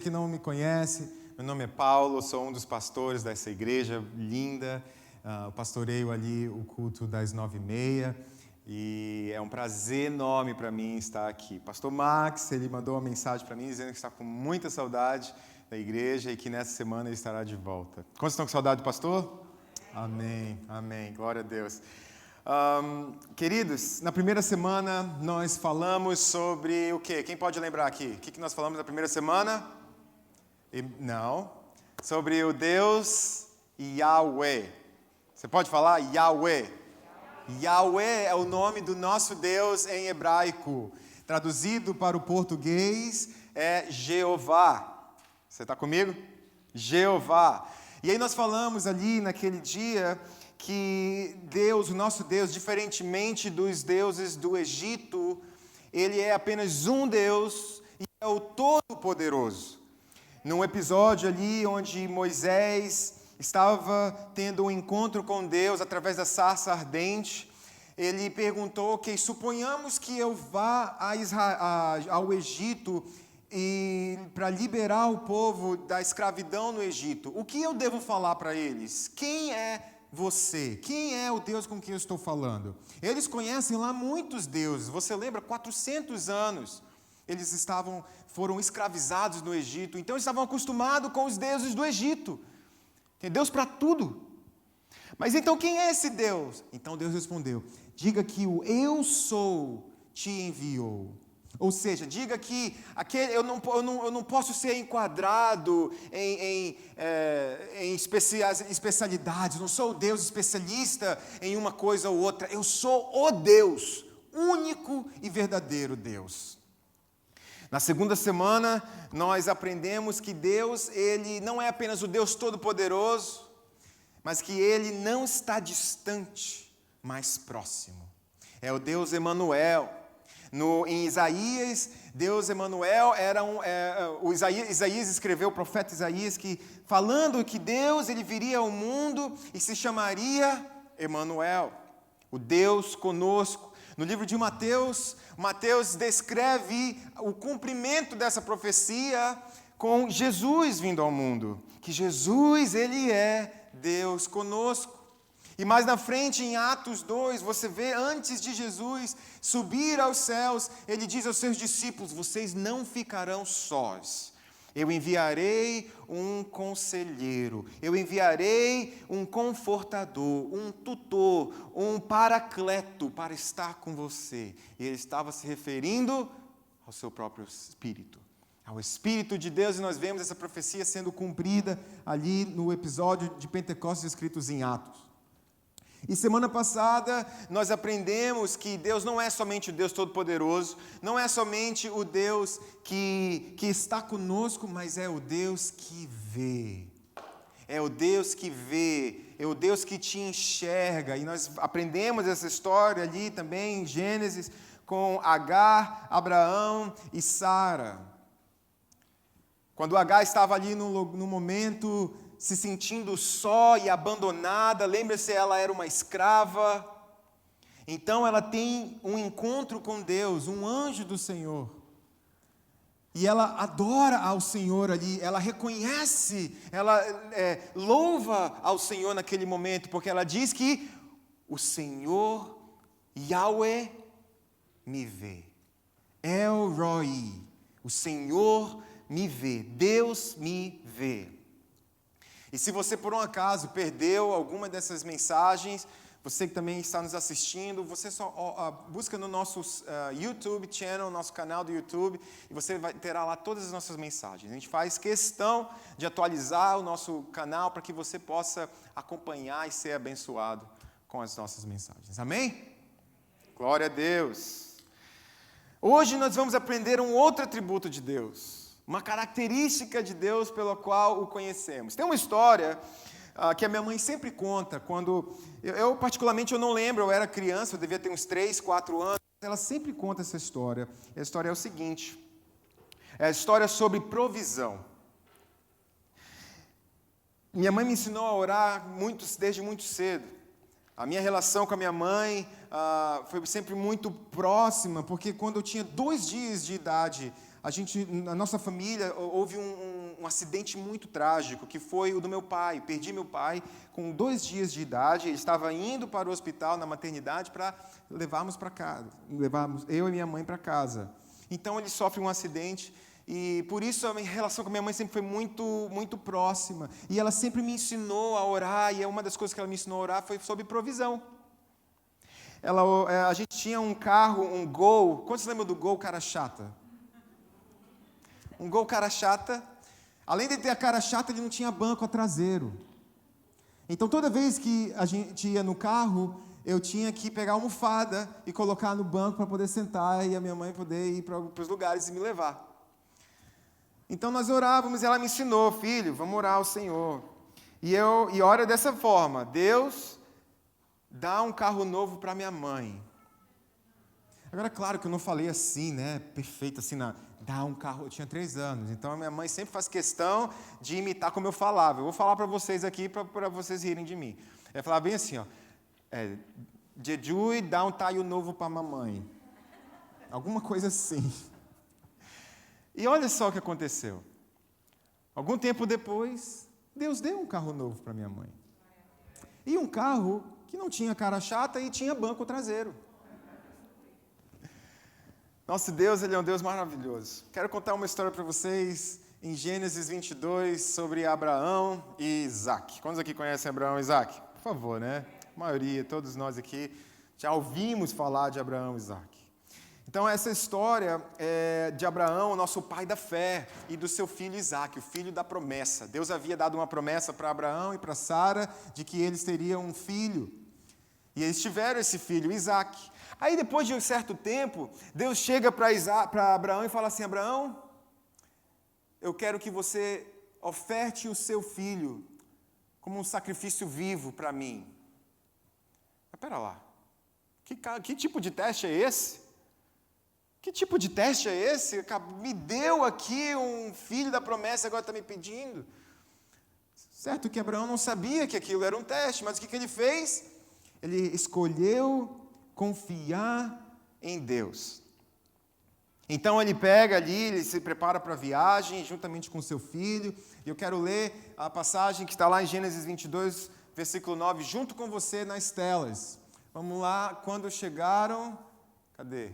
Que não me conhece, meu nome é Paulo, sou um dos pastores dessa igreja linda. Eu pastoreio ali o culto das 9h30 e é um prazer enorme para mim estar aqui. Pastor Max, ele mandou uma mensagem para mim dizendo que está com muita saudade da igreja e que nessa semana ele estará de volta. Quantos estão com saudade do pastor? Amém, amém, glória a Deus. Queridos, na primeira semana nós falamos sobre o quê? Quem pode lembrar aqui? O que nós falamos na primeira semana? Não, sobre o Deus Yahweh. Você pode falar Yahweh? Yahweh é o nome do nosso Deus em hebraico. Traduzido para o português é Jeová. Você está comigo? Jeová. E aí nós falamos ali naquele dia que Deus, o nosso Deus, diferentemente dos deuses do Egito, ele é apenas um Deus e é o Todo-Poderoso. Num episódio ali onde Moisés estava tendo um encontro com Deus através da sarça ardente, ele perguntou, suponhamos que eu vá ao Egito para liberar o povo da escravidão no Egito. O que eu devo falar para eles? Quem é você? Quem é o Deus com quem eu estou falando? Eles conhecem lá muitos deuses. Você lembra? 400 anos. Eles foram escravizados no Egito, então eles estavam acostumados com os deuses do Egito. Tem Deus para tudo. Mas então quem é esse Deus? Então Deus respondeu, diga que o Eu Sou te enviou. Ou seja, diga que eu não posso ser enquadrado em especialidades, não sou o Deus especialista em uma coisa ou outra, eu sou o Deus, único e verdadeiro Deus. Na segunda semana, nós aprendemos que Deus, Ele não é apenas o Deus Todo-Poderoso, mas que Ele não está distante, mas próximo. É o Deus Emanuel. Em Isaías, Deus Emanuel Isaías escreveu, o profeta Isaías, falando que Deus ele viria ao mundo e se chamaria Emanuel, o Deus conosco. No livro de Mateus descreve o cumprimento dessa profecia com Jesus vindo ao mundo. Que Jesus, ele é Deus conosco. E mais na frente, em Atos 2, você vê, antes de Jesus subir aos céus, ele diz aos seus discípulos, vocês não ficarão sós. Eu enviarei um conselheiro, eu enviarei um confortador, um tutor, um paracleto para estar com você. E ele estava se referindo ao seu próprio Espírito, ao Espírito de Deus, e nós vemos essa profecia sendo cumprida ali no episódio de Pentecostes escritos em Atos. E semana passada nós aprendemos que Deus não é somente o Deus Todo-Poderoso, não é somente o Deus que está conosco, mas é o Deus que vê. É o Deus que vê, é o Deus que te enxerga. E nós aprendemos essa história ali também em Gênesis com Agar, Abraão e Sara. Quando Agar estava ali no momento se sentindo só e abandonada, lembra-se, ela era uma escrava. Então ela tem um encontro com Deus, um anjo do Senhor. E ela adora ao Senhor ali, ela reconhece, ela louva ao Senhor naquele momento, porque ela diz que o Senhor, Yahweh, me vê. El Roi, o Senhor me vê, Deus me vê. E se você por um acaso perdeu alguma dessas mensagens, você que também está nos assistindo, você só busca no nosso YouTube channel, nosso canal do YouTube, e você terá lá todas as nossas mensagens. A gente faz questão de atualizar o nosso canal para que você possa acompanhar e ser abençoado com as nossas mensagens. Amém? Glória a Deus! Hoje nós vamos aprender um outro atributo de Deus. Uma característica de Deus pela qual o conhecemos. Tem uma história que a minha mãe sempre conta, quando eu particularmente eu não lembro, eu era criança, eu devia ter uns 3, 4 anos, ela sempre conta essa história. A história é o seguinte, é a história sobre provisão. Minha mãe me ensinou a orar desde muito cedo. A minha relação com a minha mãe foi sempre muito próxima, porque quando eu tinha 2 dias de idade, na nossa família, houve um acidente muito trágico, que foi o do meu pai. Perdi meu pai com 2 dias de idade. Ele estava indo para o hospital, na maternidade, para levarmos eu e minha mãe para casa. Então, ele sofre um acidente, e por isso a minha relação com a minha mãe sempre foi muito, muito próxima. E ela sempre me ensinou a orar, e uma das coisas que ela me ensinou a orar foi sobre provisão. A gente tinha um carro, um Gol. Quantos lembram do Gol cara chata? Um Gol cara chata. Além de ter a cara chata, ele não tinha banco traseiro. Então, toda vez que a gente ia no carro, eu tinha que pegar a almofada e colocar no banco para poder sentar e a minha mãe poder ir para os lugares e me levar. Então, nós orávamos e ela me ensinou: filho, vamos orar ao Senhor. E ora dessa forma: Deus, dá um carro novo para minha mãe. Agora, claro que eu não falei assim, né, perfeito, assim, dá um carro. Eu tinha 3 anos, então a minha mãe sempre faz questão de imitar como eu falava. Eu vou falar para vocês aqui, para vocês rirem de mim. Ela falava bem assim, ó: Jeju, dá um taio novo para a mamãe. Alguma coisa assim. E olha só o que aconteceu. Algum tempo depois, Deus deu um carro novo para minha mãe. E um carro que não tinha cara chata e tinha banco traseiro. Nosso Deus, Ele é um Deus maravilhoso. Quero contar uma história para vocês em Gênesis 22 sobre Abraão e Isaac. Quantos aqui conhecem Abraão e Isaac? Por favor, né? A maioria, todos nós aqui já ouvimos falar de Abraão e Isaac. Então, essa história é de Abraão, nosso pai da fé, e do seu filho Isaac, o filho da promessa. Deus havia dado uma promessa para Abraão e para Sara de que eles teriam um filho. E eles tiveram esse filho, Isaac. Aí, depois de um certo tempo, Deus chega para Abraão e fala assim: Abraão, eu quero que você oferte o seu filho como um sacrifício vivo para mim. Mas espera lá, que tipo de teste é esse? Que tipo de teste é esse? Me deu aqui um filho da promessa, agora está me pedindo. Certo que Abraão não sabia que aquilo era um teste, mas o que ele fez? Ele escolheu confiar em Deus. Então ele pega ali, ele se prepara para a viagem, juntamente com seu filho. E eu quero ler a passagem que está lá em Gênesis 22, versículo 9, junto com você nas telas. Vamos lá, quando chegaram... Cadê?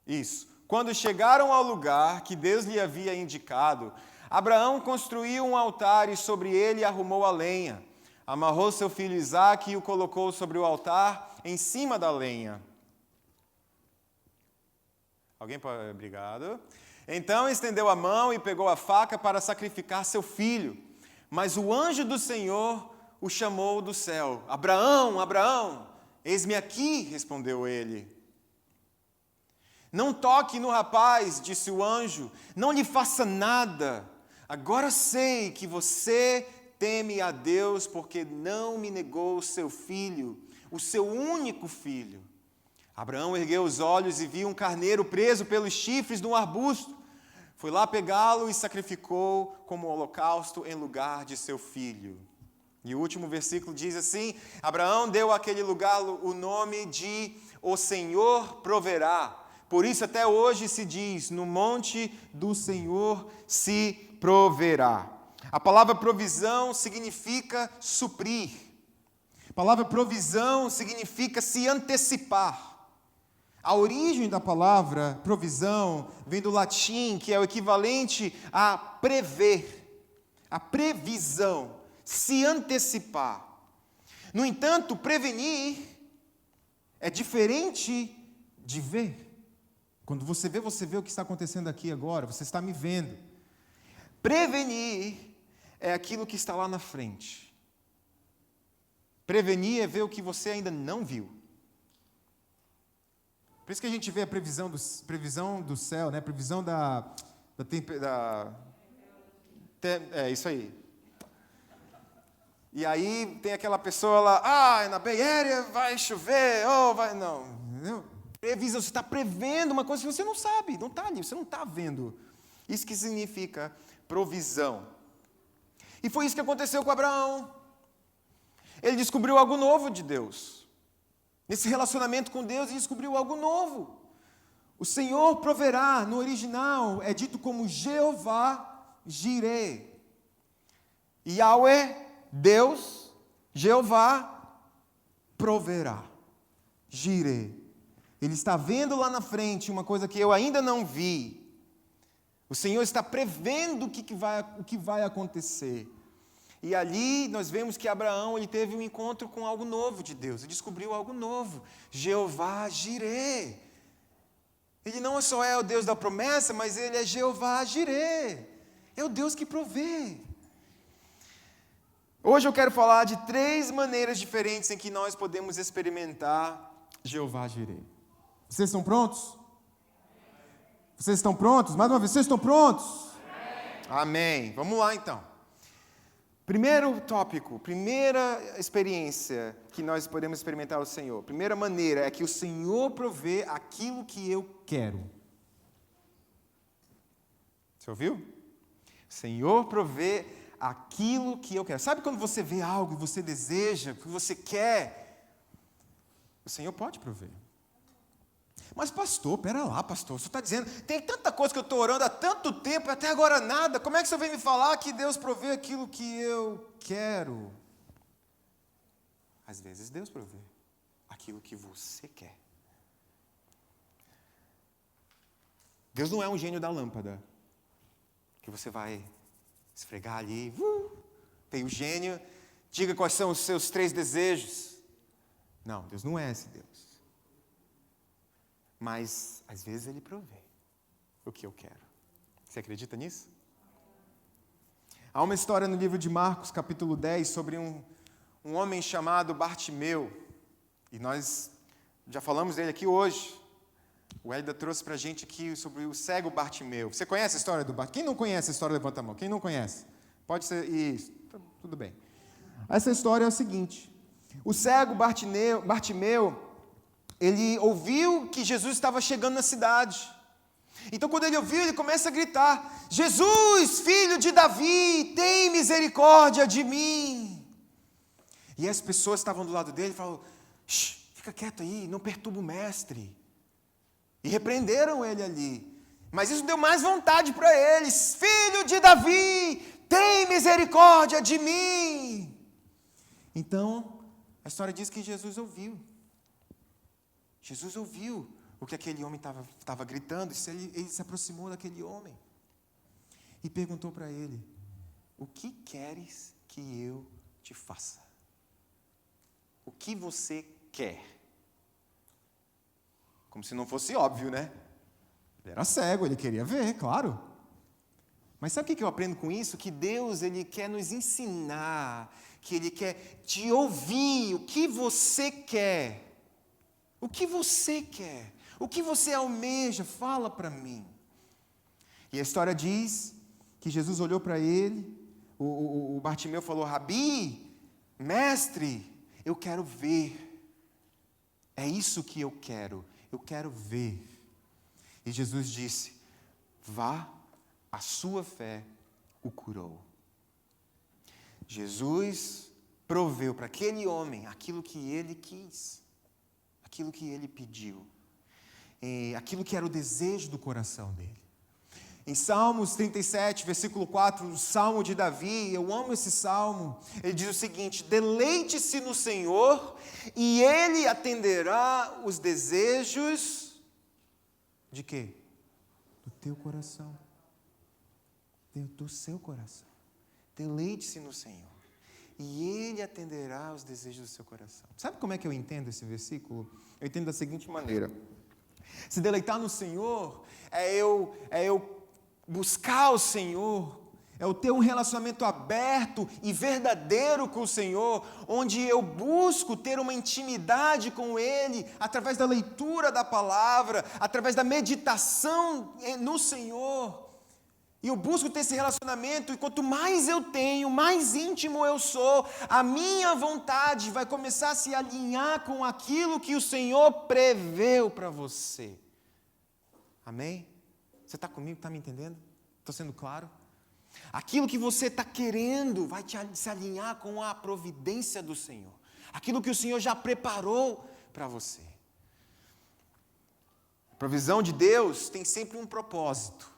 Isso. Quando chegaram ao lugar que Deus lhe havia indicado, Abraão construiu um altar e sobre ele arrumou a lenha. Amarrou seu filho Isaque e o colocou sobre o altar, em cima da lenha. Alguém pode... Obrigado. Então estendeu a mão e pegou a faca para sacrificar seu filho. Mas o anjo do Senhor o chamou do céu. Abraão, Abraão, eis-me aqui, respondeu ele. Não toque no rapaz, disse o anjo, não lhe faça nada. Agora sei que você teme a Deus, porque não me negou o seu filho, o seu único filho. Abraão ergueu os olhos e viu um carneiro preso pelos chifres num arbusto. Foi lá pegá-lo e sacrificou como holocausto em lugar de seu filho. E o último versículo diz assim: Abraão deu àquele lugar o nome de O Senhor Proverá. Por isso até hoje se diz, no monte do Senhor se proverá. A palavra provisão significa suprir. A palavra provisão significa se antecipar. A origem da palavra provisão vem do latim, que é o equivalente a prever. A previsão, se antecipar. No entanto, prevenir é diferente de ver. Quando você vê o que está acontecendo aqui agora, você está me vendo. Prevenir é aquilo que está lá na frente. Prevenir é ver o que você ainda não viu. Por isso que a gente vê a previsão do céu, né? Previsão é isso aí. E aí tem aquela pessoa lá, na Bay Area vai chover, vai... Não, entendeu? Previsão, você está prevendo uma coisa que você não sabe, não está ali, você não está vendo. Isso que significa provisão. E foi isso que aconteceu com Abraão. Ele descobriu algo novo de Deus. Nesse relacionamento com Deus, ele descobriu algo novo. O Senhor proverá, no original, é dito como Jeová Jireh. Yahweh, Deus, Jeová, proverá. Jireh. Ele está vendo lá na frente uma coisa que eu ainda não vi. O Senhor está prevendo o que vai acontecer. E ali nós vemos que Abraão ele teve um encontro com algo novo de Deus. Ele descobriu algo novo. Jeová Jireh. Ele não só é o Deus da promessa, mas ele é Jeová Jireh. É o Deus que provê. Hoje eu quero falar de 3 maneiras diferentes em que nós podemos experimentar Jeová Jireh. Vocês estão prontos? Vocês estão prontos? Mais uma vez, vocês estão prontos? Amém. Vamos lá então. Primeiro tópico, primeira experiência que nós podemos experimentar o Senhor. Primeira maneira é que o Senhor provê aquilo que eu quero. Você ouviu? O Senhor provê aquilo que eu quero. Sabe quando você vê algo que você deseja, que você quer? O Senhor pode prover. Mas pastor, pera lá, pastor, você está dizendo, tem tanta coisa que eu estou orando há tanto tempo, até agora nada, como é que você vem me falar que Deus provê aquilo que eu quero? Às vezes Deus provê aquilo que você quer. Deus não é um gênio da lâmpada, que você vai esfregar ali, tem o gênio, diga quais são os seus 3 desejos. Não, Deus não é esse Deus. Mas, às vezes, Ele provê o que eu quero. Você acredita nisso? Há uma história no livro de Marcos, capítulo 10, sobre um homem chamado Bartimeu. E nós já falamos dele aqui hoje. O Hélida trouxe para a gente aqui sobre o cego Bartimeu. Você conhece a história do Bartimeu? Quem não conhece a história, levanta a mão. Quem não conhece? Pode ser isso. Tudo bem. Essa história é o seguinte. O cego Bartimeu, ele ouviu que Jesus estava chegando na cidade. Então, quando ele ouviu, ele começa a gritar: Jesus, filho de Davi, tem misericórdia de mim. E as pessoas que estavam do lado dele falaram: fica quieto aí, não perturba o mestre. E repreenderam ele ali. Mas isso deu mais vontade para eles: filho de Davi, tem misericórdia de mim. Então, a história diz que Jesus ouviu. Jesus ouviu o que aquele homem estava gritando, e ele se aproximou daquele homem e perguntou para ele: o que queres que eu te faça? O que você quer? Como se não fosse óbvio, né? Ele era cego, ele queria ver, claro. Mas sabe o que eu aprendo com isso? Que Deus, Ele quer nos ensinar, que Ele quer te ouvir. O que você quer? O que você quer? O que você almeja? Fala para mim. E a história diz que Jesus olhou para ele, o Bartimeu falou: Rabi, mestre, eu quero ver. É isso que eu quero ver. E Jesus disse: vá, a sua fé o curou. Jesus proveu para aquele homem aquilo que ele quis. Aquilo que ele pediu, aquilo que era o desejo do coração dele. Em Salmos 37, versículo 4, o Salmo de Davi, eu amo esse Salmo, ele diz o seguinte: deleite-se no Senhor e Ele atenderá os desejos de quê? Do teu coração, do seu coração. Deleite-se no Senhor e Ele atenderá os desejos do seu coração. Sabe como é que eu entendo esse versículo? Eu entendo da seguinte maneira: se deleitar no Senhor é eu buscar o Senhor, é eu ter um relacionamento aberto e verdadeiro com o Senhor, onde eu busco ter uma intimidade com Ele, através da leitura da palavra, através da meditação no Senhor. E eu busco ter esse relacionamento, e quanto mais eu tenho, mais íntimo eu sou, a minha vontade vai começar a se alinhar com aquilo que o Senhor preveu para você. Amém? Você está comigo? Está me entendendo? Estou sendo claro? Aquilo que você está querendo vai se alinhar com a providência do Senhor. Aquilo que o Senhor já preparou para você. provisão de Deus tem sempre um propósito: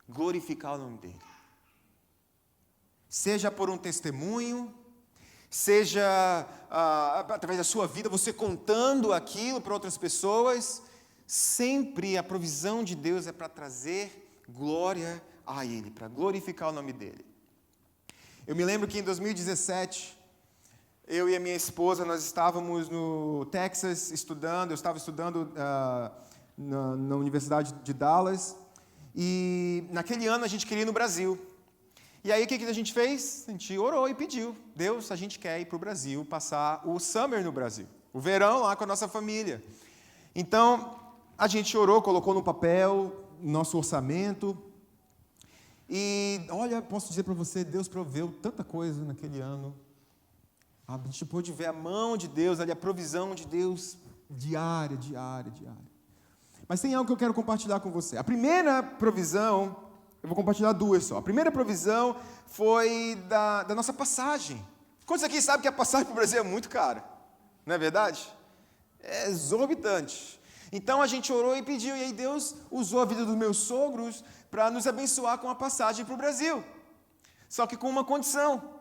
glorificar o nome dele. Seja por um testemunho, seja através da sua vida, você contando aquilo para outras pessoas, sempre a provisão de Deus é para trazer glória a Ele, para glorificar o nome dele. Eu me lembro que em 2017, eu e a minha esposa, nós estávamos no Texas estudando, eu estava estudando na Universidade de Dallas, e naquele ano a gente queria ir no Brasil. E aí o que a gente fez? A gente orou e pediu: Deus, a gente quer ir para o Brasil, passar o summer no Brasil, o verão lá com a nossa família. Então, a gente orou, colocou no papel nosso orçamento. E, olha, posso dizer para você, Deus proveu tanta coisa naquele ano. A gente pôde ver a mão de Deus, ali, a provisão de Deus diária. Mas tem algo que eu quero compartilhar com você. A primeira provisão, eu vou compartilhar duas só. A primeira provisão foi da nossa passagem. Quantos aqui sabem que a passagem para o Brasil é muito cara? Não é verdade? É exorbitante. Então a gente orou e pediu, e aí Deus usou a vida dos meus sogros para nos abençoar com a passagem para o Brasil. Só que com uma condição: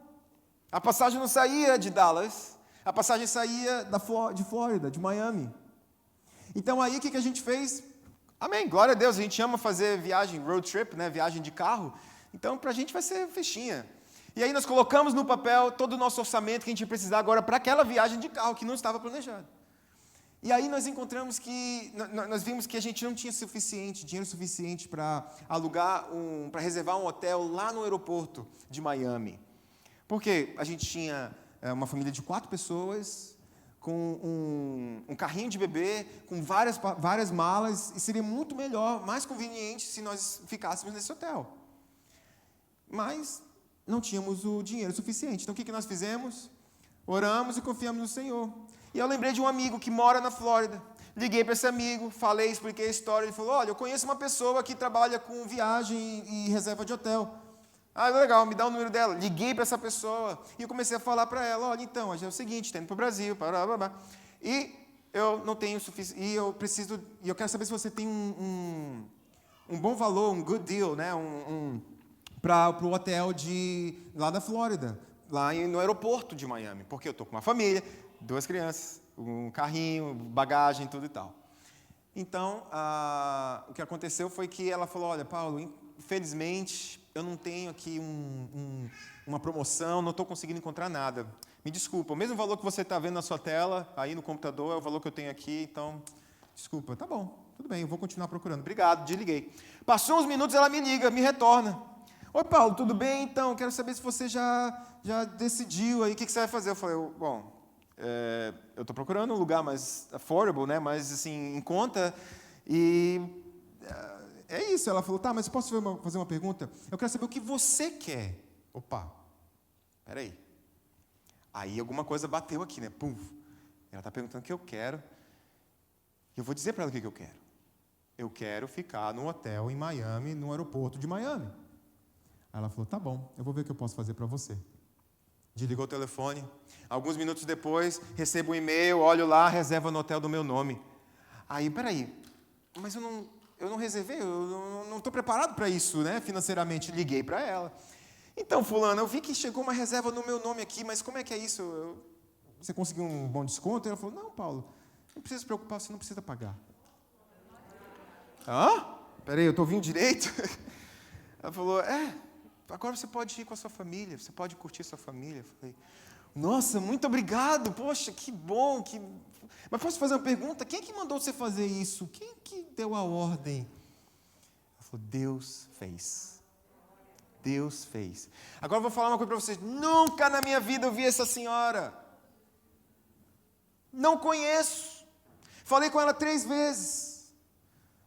a passagem não saía de Dallas, a passagem saía de Flórida, de Miami. Então aí o que a gente fez? Amém, glória a Deus, a gente ama fazer viagem, road trip, né, viagem de carro. Então para a gente vai ser fichinha. E aí nós colocamos no papel todo o nosso orçamento que a gente ia precisar agora para aquela viagem de carro que não estava planejada. E aí nós encontramos nós vimos que a gente não tinha dinheiro suficiente para para reservar um hotel lá no aeroporto de Miami. Porque a gente tinha uma família de 4 pessoas, com um carrinho de bebê, com várias malas, e seria muito melhor, mais conveniente se nós ficássemos nesse hotel. Mas não tínhamos o dinheiro suficiente. Então o que nós fizemos? Oramos e confiamos no Senhor. E eu lembrei de um amigo que mora na Flórida. Liguei para esse amigo, expliquei a história. Ele falou: olha, eu conheço uma pessoa que trabalha com viagem e reserva de hotel. Ah, legal, me dá o número dela. Liguei para essa pessoa e eu comecei a falar para ela: olha, então, é o seguinte, está indo para o Brasil, e eu não tenho suficiente, e eu quero saber se você tem um bom valor, um good deal, né, para o hotel lá da Flórida, lá no aeroporto de Miami, porque eu estou com uma família, 2 crianças, um carrinho, bagagem, tudo e tal. Então, o que aconteceu foi que ela falou: olha, Paulo, infelizmente, eu não tenho aqui uma promoção, não estou conseguindo encontrar nada. Me desculpa, o mesmo valor que você está vendo na sua tela, aí no computador, é o valor que eu tenho aqui, então, desculpa. Tá bom, tudo bem, eu vou continuar procurando. Obrigado, desliguei. Passou uns minutos, ela me liga, me retorna. Oi, Paulo, tudo bem? Então, quero saber se você já decidiu aí, o que você vai fazer? Eu falei: bom, eu estou procurando um lugar mais affordable, né, mais assim, em conta, e é isso. Ela falou: tá, mas posso fazer uma pergunta? Eu quero saber o que você quer. Opa, peraí. Aí alguma coisa bateu aqui, né? Pum. Ela está perguntando o que eu quero. Eu vou dizer para ela o que eu quero. Eu quero ficar num hotel em Miami, no aeroporto de Miami. Aí ela falou: tá bom, eu vou ver o que eu posso fazer para você. Desligou o telefone. Alguns minutos depois, recebo um e-mail, olho lá, reserva no hotel do meu nome. Aí, peraí, mas eu não reservei, eu não estou preparado para isso, né, financeiramente. Liguei para ela. Então, fulana, eu vi que chegou uma reserva no meu nome aqui, mas como é que é isso? Você conseguiu um bom desconto? Ela falou: não, Paulo, não precisa se preocupar, você não precisa pagar. Peraí, eu estou ouvindo direito? Ela falou: agora você pode ir com a sua família, você pode curtir sua família. Eu falei: nossa, muito obrigado, poxa, que bom. Mas posso fazer uma pergunta? Quem que mandou você fazer isso? Quem que deu a ordem? Ela falou: Deus fez. Deus fez. Agora eu vou falar uma coisa para vocês. Nunca na minha vida eu vi essa senhora. Não conheço. Falei com ela 3 vezes.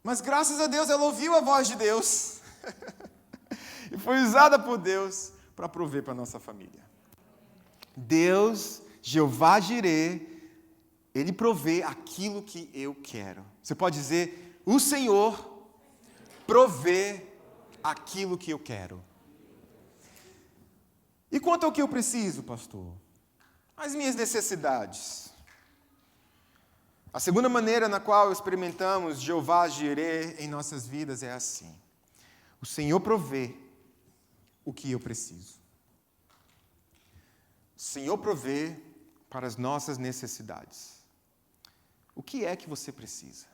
Mas graças a Deus ela ouviu a voz de Deus. E foi usada por Deus para prover para a nossa família. Deus, Jeová Jirê, Ele provê aquilo que eu quero. Você pode dizer: o Senhor provê aquilo que eu quero. E quanto ao que eu preciso, pastor? As minhas necessidades. A segunda maneira na qual experimentamos Jeová Jireh em nossas vidas é assim. O Senhor provê o que eu preciso. O Senhor provê para as nossas necessidades. O que é que você precisa?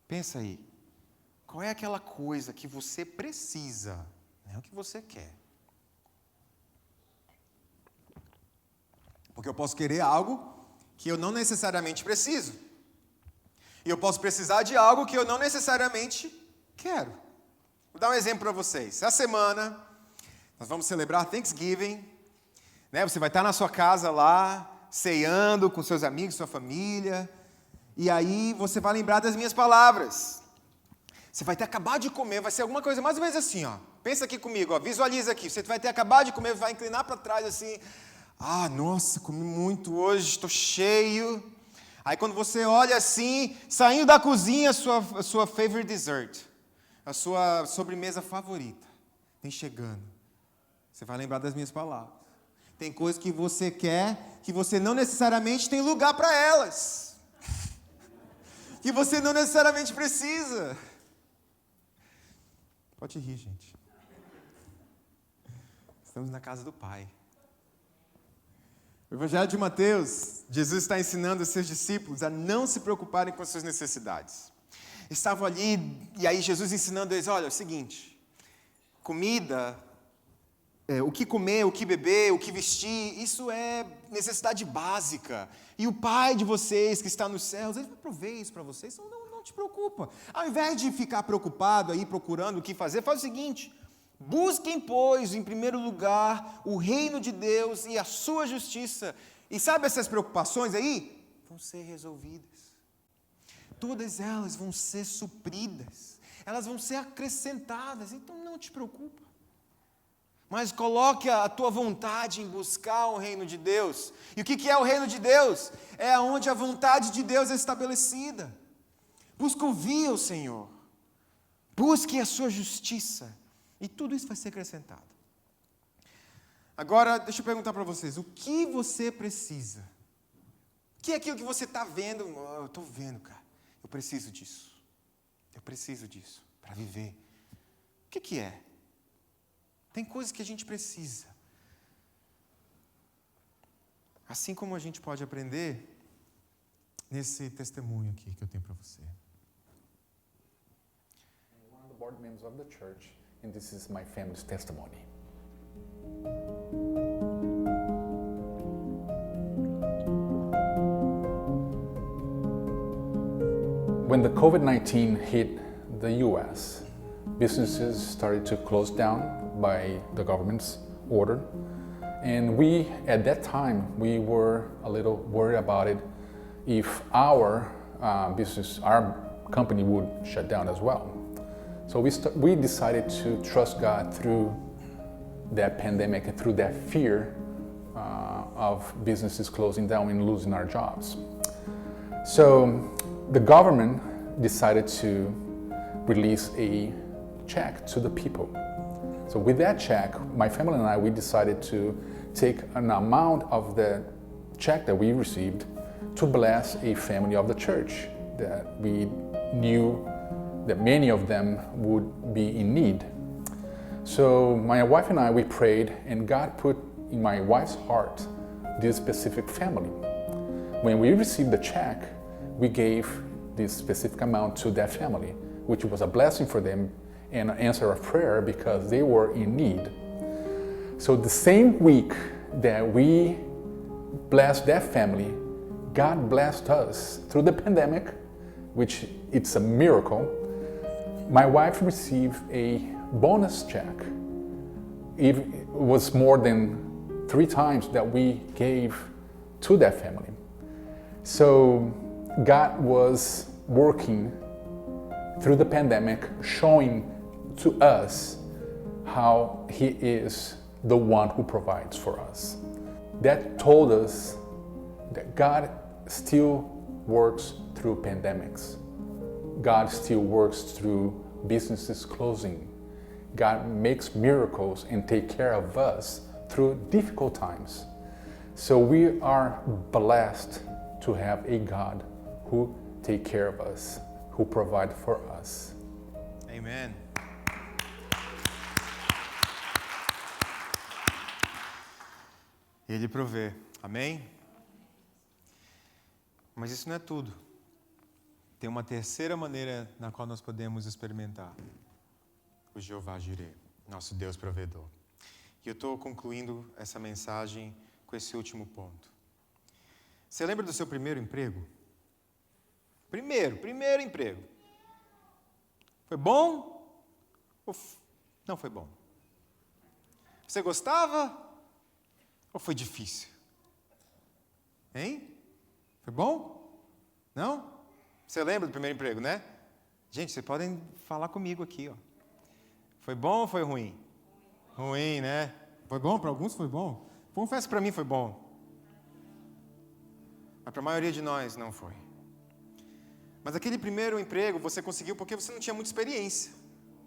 Pensa aí. Qual é aquela coisa que você precisa? Não é o que você quer. Porque eu posso querer algo que eu não necessariamente preciso. E eu posso precisar de algo que eu não necessariamente quero. Vou dar um exemplo para vocês. Essa semana, nós vamos celebrar Thanksgiving. Né? Você vai estar na sua casa lá, ceando com seus amigos, sua família. E aí você vai lembrar das minhas palavras. Você vai ter acabado de comer, vai ser alguma coisa mais ou menos assim, ó. Pensa aqui comigo, ó, visualiza aqui. Você vai ter acabado de comer, vai inclinar para trás assim. Ah, nossa, comi muito hoje, estou cheio. Aí quando você olha assim, saindo da cozinha, a sua favorite dessert, a sua sobremesa favorita, vem chegando. Você vai lembrar das minhas palavras. Tem coisas que você quer, que você não necessariamente tem lugar para elas. Que você não necessariamente precisa. Pode rir, gente. Estamos na casa do Pai. O Evangelho de Mateus, Jesus está ensinando os seus discípulos a não se preocuparem com as suas necessidades. Estavam ali, e aí Jesus ensinando eles, olha, é o seguinte, comida, o que comer, o que beber, o que vestir, isso é necessidade básica. E o Pai de vocês que está nos céus, Ele vai prover isso para vocês, então não te preocupa. Ao invés de ficar preocupado aí, procurando o que fazer, faz o seguinte, busquem, pois, em primeiro lugar, o reino de Deus e a sua justiça. E sabe essas preocupações aí? Vão ser resolvidas. Todas elas vão ser supridas. Elas vão ser acrescentadas. Então não te preocupa. Mas coloque a tua vontade em buscar o reino de Deus. E o que é o reino de Deus? É onde a vontade de Deus é estabelecida. Busca ouvir o Senhor. Busque a sua justiça. E tudo isso vai ser acrescentado. Agora, deixa eu perguntar para vocês. O que você precisa? O que é aquilo que você está vendo? Eu estou vendo, cara. Eu preciso disso. Eu preciso disso para viver. O que é? Tem coisas que a gente precisa. Assim como a gente pode aprender nesse testemunho aqui que eu tenho para você. One of the board members of the church, and this is my family's testimony. When the COVID-19 hit the U.S., businesses started to close down by the government's order. And we, at that time, we were a little worried about it if our business, our company would shut down as well. So we decided to trust God through that pandemic and through that fear of businesses closing down and losing our jobs. So the government decided to release a check to the people. So with that check, my family and I, we decided to take an amount of the check that we received to bless a family of the church that we knew that many of them would be in need. So my wife and I, we prayed, and God put in my wife's heart this specific family. When we received the check, we gave this specific amount to that family, which was a blessing for them and an answer of prayer because they were in need. So the same week that we blessed that family, God blessed us through the pandemic, which it's a miracle. My wife received a bonus check. It was more than 3 times that we gave to that family. So God was working through the pandemic, showing to us how He is the one who provides for us. That told us that God still works through pandemics. God still works through businesses closing. God makes miracles and takes care of us through difficult times. So we are blessed to have a God who take care of us, who provide for us. Amen. Ele provê. Amém? Mas isso não é tudo. Tem uma terceira maneira na qual nós podemos experimentar o Jeová Jireh, nosso Deus provedor. E eu estou concluindo essa mensagem com esse último ponto. Você lembra do seu primeiro emprego? Primeiro emprego. Foi bom? Ou não foi bom? Você gostava? Ou foi difícil? Hein? Foi bom? Não? Você lembra do primeiro emprego, né? Gente, vocês podem falar comigo aqui, ó. Foi bom ou foi ruim? Ruim, né? Foi bom? Para alguns foi bom. Confesso que para mim foi bom. Mas para a maioria de nós não foi. Mas aquele primeiro emprego você conseguiu porque você não tinha muita experiência.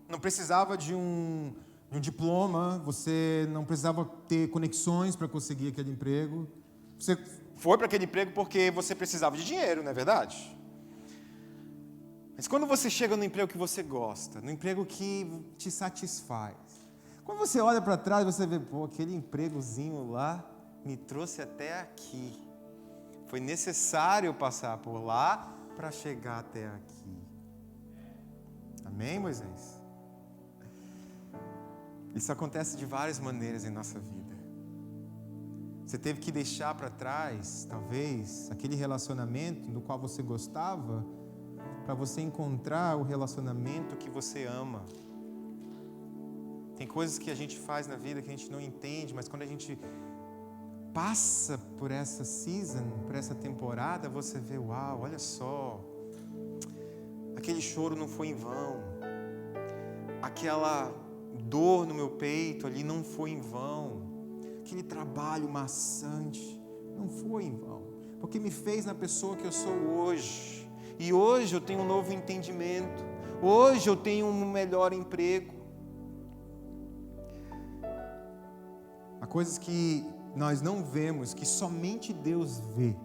Não precisava de um diploma, você não precisava ter conexões para conseguir aquele emprego. Você foi para aquele emprego porque você precisava de dinheiro, não é verdade? Mas quando você chega no emprego que você gosta, no emprego que te satisfaz, quando você olha para trás, você vê, pô, aquele empregozinho lá me trouxe até aqui. Foi necessário passar por lá para chegar até aqui. Amém, Moisés? Isso acontece de várias maneiras em nossa vida. Você teve que deixar para trás, talvez, aquele relacionamento do qual você gostava, para você encontrar o relacionamento que você ama. Tem coisas que a gente faz na vida que a gente não entende, mas quando a gente passa por essa season, por essa temporada, você vê, uau, olha só, aquele choro não foi em vão, aquela dor no meu peito ali não foi em vão, aquele trabalho maçante não foi em vão, porque me fez na pessoa que eu sou hoje. E hoje eu tenho um novo entendimento. Hoje eu tenho um melhor emprego. Há coisas que nós não vemos, que somente Deus vê.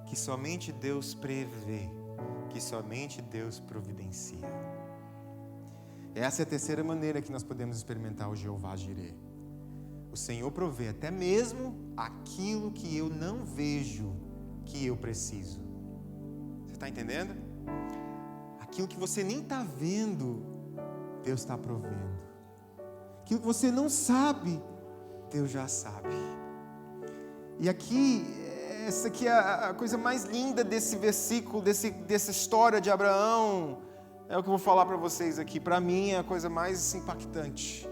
Que somente Deus prevê. Que somente Deus providencia. Essa é a terceira maneira que nós podemos experimentar o Jeová Jireh. O Senhor provê até mesmo aquilo que eu não vejo que eu preciso. Você está entendendo? Aquilo que você nem está vendo, Deus está provendo. Aquilo que você não sabe, Deus já sabe. E aqui, essa aqui é a coisa mais linda desse versículo, dessa história de Abraão. É o que eu vou falar para vocês aqui. Para mim é a coisa mais impactante.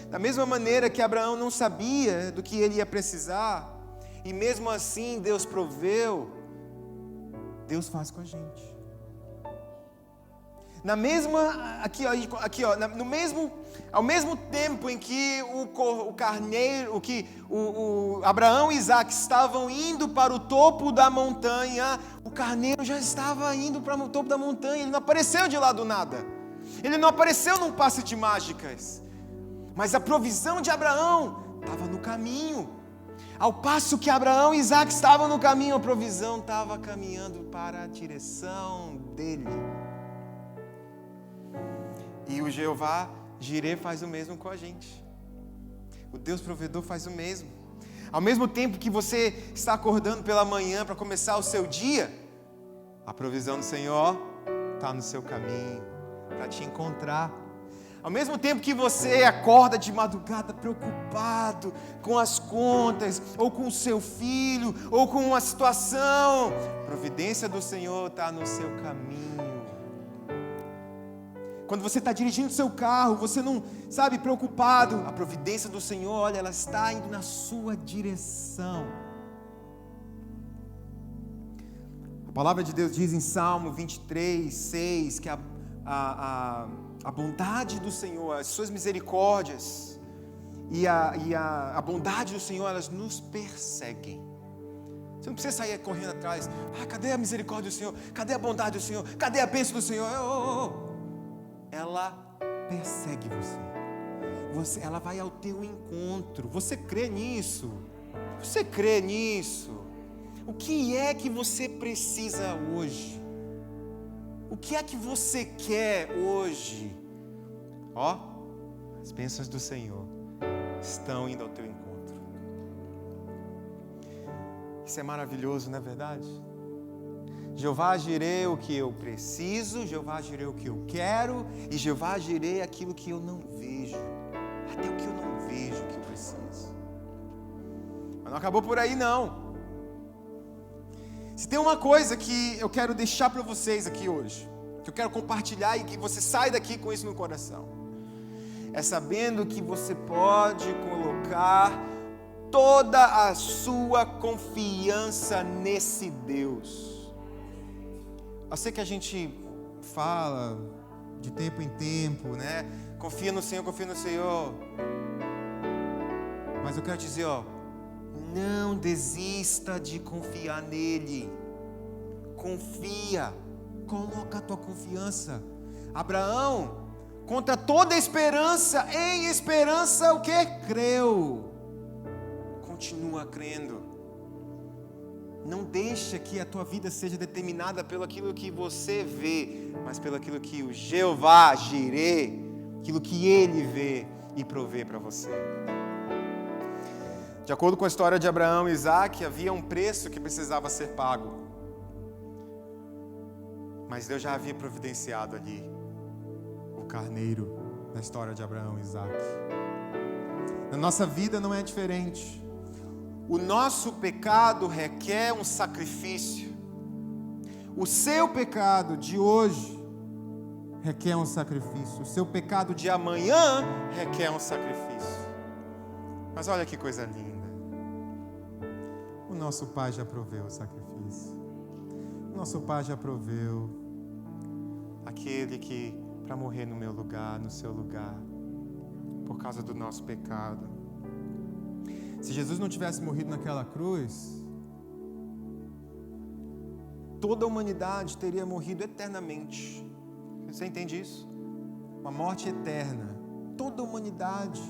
Da mesma maneira que Abraão não sabia do que ele ia precisar, e mesmo assim Deus proveu, Deus faz com a gente. Na mesma, ao mesmo tempo em que o carneiro, o Abraão e Isaac estavam indo para o topo da montanha, o carneiro já estava indo para o topo da montanha. Ele não apareceu de lá do nada. Ele não apareceu num passe de mágicas. Mas a provisão de Abraão estava no caminho. Ao passo que Abraão e Isaac estavam no caminho, a provisão estava caminhando para a direção dele. E o Jeová Jireh faz o mesmo com a gente. O Deus provedor faz o mesmo. Ao mesmo tempo que você está acordando pela manhã para começar o seu dia, a provisão do Senhor está no seu caminho para te encontrar. Ao mesmo tempo que você acorda de madrugada preocupado com as contas, ou com o seu filho, ou com uma situação, a providência do Senhor está no seu caminho. Quando você está dirigindo o seu carro, você não, sabe, preocupado, a providência do Senhor, olha, ela está indo na sua direção. A palavra de Deus diz em Salmo 23, 6, que a bondade do Senhor, as suas misericórdias e a bondade do Senhor, elas nos perseguem. Você não precisa sair correndo atrás. Cadê a misericórdia do Senhor? Cadê a bondade do Senhor? Cadê a bênção do Senhor? Ela persegue você. Ela vai ao teu encontro. Você crê nisso? Você crê nisso? O que é que você precisa hoje? O que é que você quer hoje? Ó, as bênçãos do Senhor estão indo ao teu encontro. Isso é maravilhoso, não é verdade? Jeová Jireh o que eu preciso, Jeová Jireh o que eu quero, e Jeová Jireh aquilo que eu não vejo, até o que eu não vejo que eu preciso. Mas não acabou por aí não. Se tem uma coisa que eu quero deixar para vocês aqui hoje, que eu quero compartilhar e que você sai daqui com isso no coração, é sabendo que você pode colocar toda a sua confiança nesse Deus. Eu sei que a gente fala de tempo em tempo, né? Confia no Senhor, confia no Senhor. Mas eu quero dizer, ó, não desista de confiar nele. Confia, coloca a tua confiança. Abraão, contra toda esperança, em esperança o que? Creu. Continua crendo. Não deixa que a tua vida seja determinada pelo aquilo que você vê, mas pelo aquilo que o Jeová Jireh, aquilo que ele vê e provê para você. De acordo com a história de Abraão e Isaac, havia um preço que precisava ser pago. Mas Deus já havia providenciado ali o carneiro na história de Abraão e Isaac. Na nossa vida não é diferente. O nosso pecado requer um sacrifício. O seu pecado de hoje requer um sacrifício. O seu pecado de amanhã requer um sacrifício. Mas olha que coisa linda. O nosso Pai já proveu o sacrifício. O nosso Pai já proveu aquele que, para morrer no meu lugar, no seu lugar, por causa do nosso pecado. Se Jesus não tivesse morrido naquela cruz, toda a humanidade teria morrido eternamente. Você entende isso? Uma morte eterna. Toda a humanidade.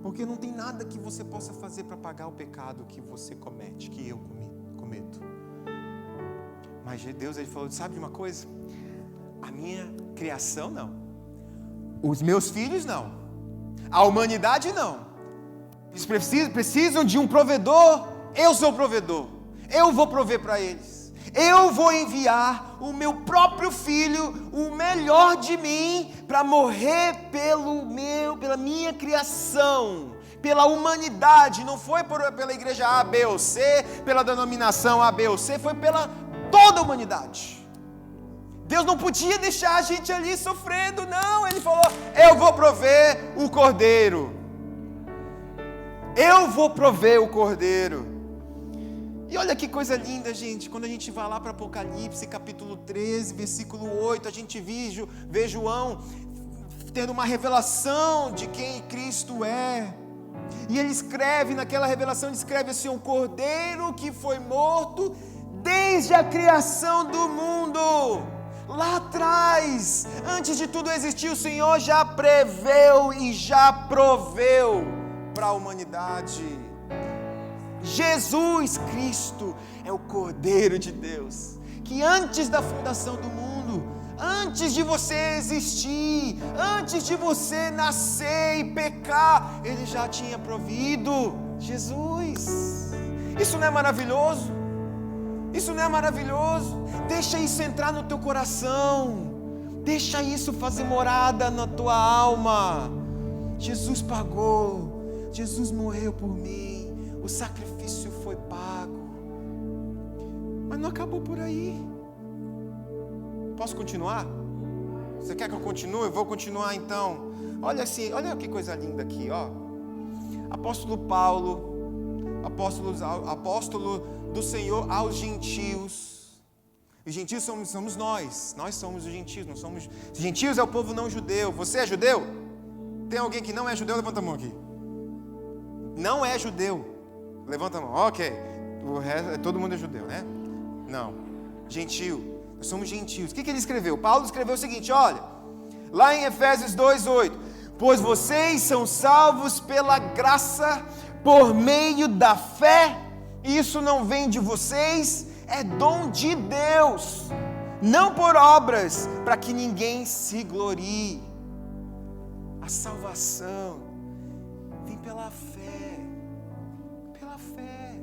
Porque não tem nada que você possa fazer para pagar o pecado que você comete, que eu cometo. Mas Deus, ele falou, sabe de uma coisa? A minha criação não. Os meus filhos não. A humanidade não. Eles precisam de um provedor. Eu sou o provedor. Eu vou prover para eles. Eu vou enviar o meu próprio filho, o melhor de mim, para morrer pela minha criação, pela humanidade. Não foi pela igreja A, B ou C, pela denominação A, B ou C, foi pela toda a humanidade. Deus não podia deixar a gente ali sofrendo, não. Ele falou, eu vou prover o cordeiro. Eu vou prover o cordeiro. E olha que coisa linda, gente. Quando a gente vai lá para Apocalipse, capítulo 13, versículo 8, a gente vê João tendo uma revelação de quem Cristo é. E ele escreve, naquela revelação, ele escreve assim, um cordeiro que foi morto desde a criação do mundo. Lá atrás, antes de tudo existir, o Senhor já preveu e já proveu para a humanidade. Jesus Cristo é o Cordeiro de Deus, que antes da fundação do mundo, antes de você existir, antes de você nascer e pecar, Ele já tinha provido. Jesus, isso não é maravilhoso? Isso não é maravilhoso? Deixa isso entrar no teu coração, deixa isso fazer morada na tua alma. Jesus pagou, Jesus morreu por mim, o sacrifício foi pago. Mas não acabou por aí. Posso continuar? Você quer que eu continue? Eu vou continuar então. Olha assim, olha que coisa linda aqui, ó. Apóstolo Paulo, apóstolo do Senhor aos gentios. Os gentios somos nós somos os gentios, não somos. Gentios é o povo não judeu. Você é judeu? Tem alguém que não é judeu? Levanta a mão aqui. Não é judeu. Levanta a mão. Ok. O resto, todo mundo é judeu, né? Não. Gentio. Nós somos gentios. O que ele escreveu? Paulo escreveu o seguinte, olha. Lá em Efésios 2:8. Pois vocês são salvos pela graça, por meio da fé. Isso não vem de vocês, é dom de Deus, não por obras, para que ninguém se glorie. A salvação vem pela fé. Pela fé.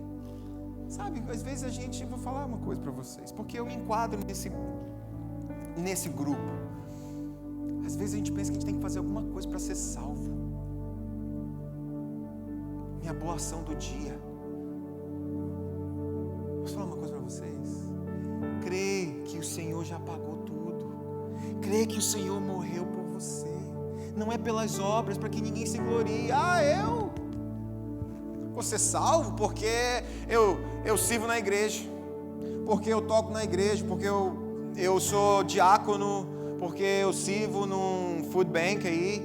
Sabe, às vezes eu vou falar uma coisa para vocês, porque eu me enquadro nesse grupo. Às vezes a gente pensa que a gente tem que fazer alguma coisa para ser salvo. Minha boa ação do dia. Posso falar uma coisa para vocês? Crê que o Senhor já pagou tudo. Crê que o Senhor morreu por você. Não é pelas obras, para que ninguém se glorie. Eu vou ser salvo porque eu sirvo na igreja, porque eu toco na igreja, porque eu sou diácono, porque eu sirvo num food bank aí.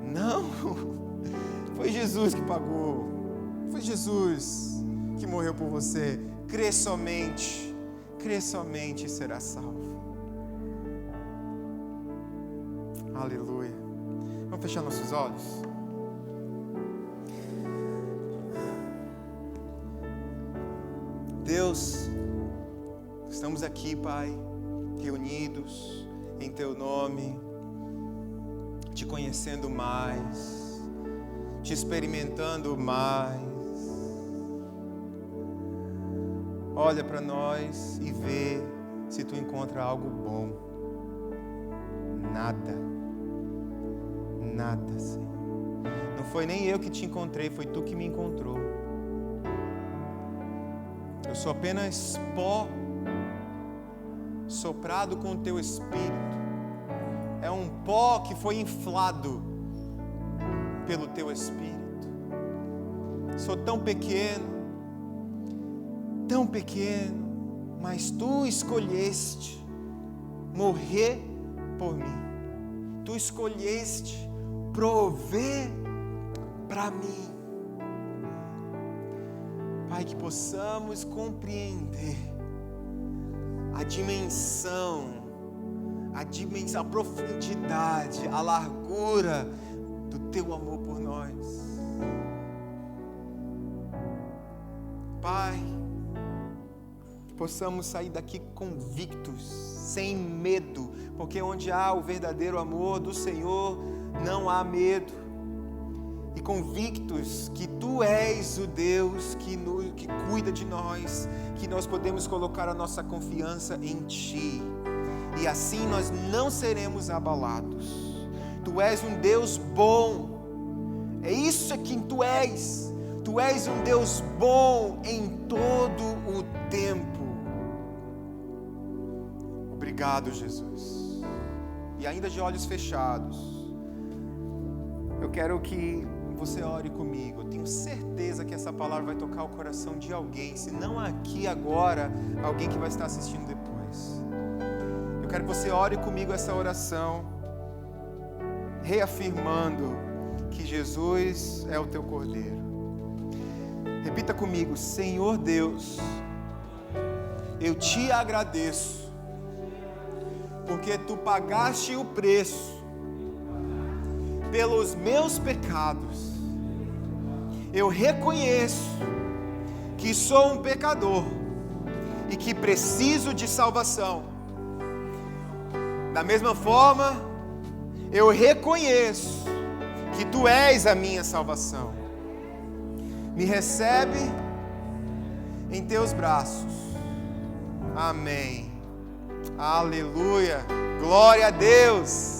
Não, foi Jesus que pagou, foi Jesus que morreu por você. Crê somente e será salvo. Aleluia. Vamos fechar nossos olhos? Deus, estamos aqui, Pai, reunidos em Teu nome, Te conhecendo mais, Te experimentando mais. Olha para nós e vê se Tu encontra algo bom. Nada, Senhor. Não foi nem eu que Te encontrei, foi Tu que me encontrou. Eu sou apenas pó soprado com o Teu Espírito. É um pó que foi inflado pelo Teu Espírito. Sou tão pequeno, mas Tu escolheste morrer por mim. Tu escolheste prover para mim. Pai, que possamos compreender a dimensão, a profundidade, a largura do Teu amor por nós. Pai, que possamos sair daqui convictos, sem medo, porque onde há o verdadeiro amor do Senhor, não há medo. E convictos que Tu és o Deus que cuida de nós, que nós podemos colocar a nossa confiança em Ti, e assim nós não seremos abalados. Tu és um Deus bom, é isso quem Tu és. Tu és um Deus bom em todo o tempo. Obrigado, Jesus. E ainda de olhos fechados, eu quero que você ore comigo. Eu tenho certeza que essa palavra vai tocar o coração de alguém, se não aqui agora, alguém que vai estar assistindo depois. Eu quero que você ore comigo essa oração, reafirmando que Jesus é o teu Cordeiro. Repita comigo: Senhor Deus, eu Te agradeço, porque Tu pagaste o preço pelos meus pecados. Eu reconheço que sou um pecador e que preciso de salvação. Da mesma forma, eu reconheço que Tu és a minha salvação. Me recebe em Teus braços. Amém. Aleluia. Glória a Deus.